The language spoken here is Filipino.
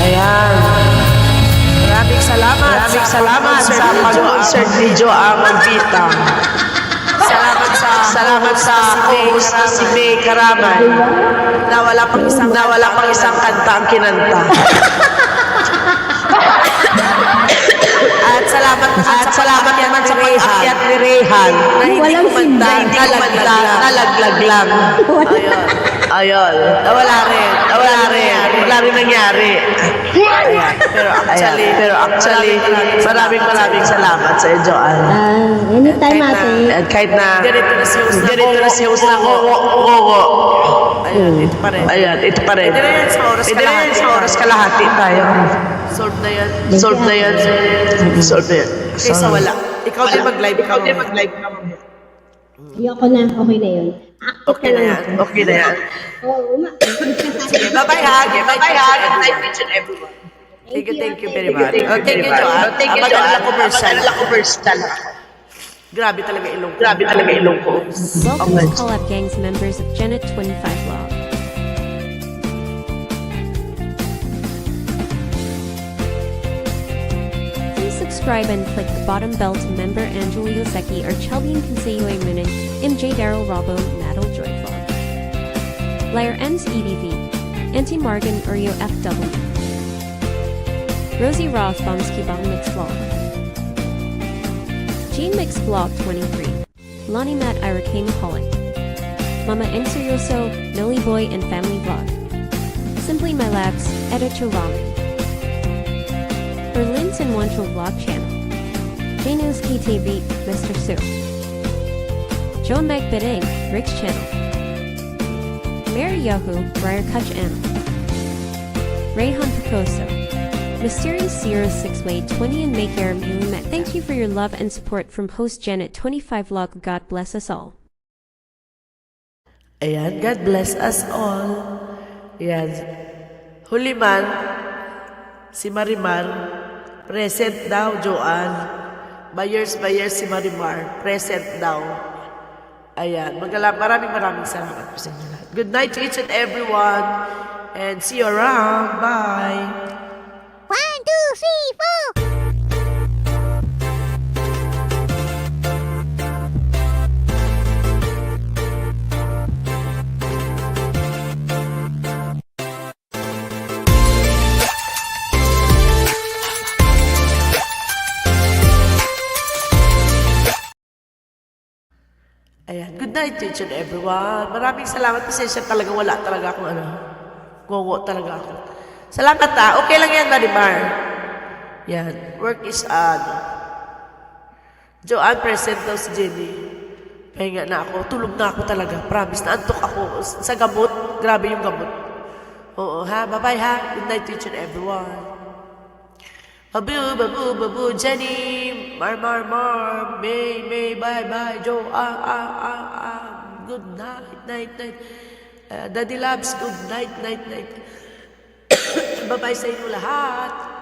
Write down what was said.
Ayan. Maraming salamat sa pag-insert video ang Vita. Salamat sa host na si May Karaman na wala pang isang kanta ang kinanta. At salamat naman sa pag-akyat ni Rehan na hindi kumanta, nalaglag lang. Ayun. Nawala rin. Wala rin nangyari. Ayan. Pero actually, maraming salamat sa iyo, Joanne. Anytime ate. At kahit na ganito na si host na ngo. Ayun, ito pa rin. Hindi na yan sa oras kalahati tayo. Solve na yan. Kaysa wala. Ikaw din mag-live. Ayoko na. Okay na yun. Okay na yan. Oo, Sige, bye-bye ha. Good night, everyone. Thank you very much. Thank you, Joanne. Abang ko personal. Grabe talaga ilong ko. Welcome to Call Up Gang's members of Janet 25 Vlog. Please subscribe and click the bottom bell to member Angelio Secchi or Chelbian Consejo Munin, MJ Daryl Robo, Nadal Joy Vlog. Layer N's EDV, Auntie Morgan Urio FW. Rosie Ross Bomsky Bong Mix Vlog. Jean Mix Vlog 23. Lonnie Matt Iracane Holland. Mama Enserioso, Millie Boy and Family Vlog. Simply My Labs, Editor Ramen. Berlin's and Wancho Vlog Channel. Janos KTV, Mr. Sue. Joe Meg Bidding, Rick's Channel. Mary Yahoo, Briar Kutch M. Rayhan Picoso. Mysterious Zero 6-Way 20 and Make Air Met. Thank you for your love and support from host Janet 25 Vlog. God bless us all. Ayan, God bless us all. Ayan. Huli man, si Marimar, present daw, Joanne. Bayers si Marimar, present daw. Ayan, maraming salamat po sa inyo lahat. Good night to each and everyone. And see you around. Bye. 1, 2, 3, 4. Ayan, good night to each and everyone. Maraming salamat. Pasensya talaga, wala talaga akong gogo talaga ako. Salamat ha. Okay lang yan, Marimar. Yan. Work is Joanne, present daw si Jenny. Pahinga na ako. Tulog na ako talaga. Promise. Naantok ako. Sa gamot. Grabe yung gamot. Oo ha. Bye-bye ha. Good night to each and everyone. Babu, Jenny. Mar. May. Bye. Joe. Good night. Daddy Labs, good night. Bye-bye sa inyo lahat.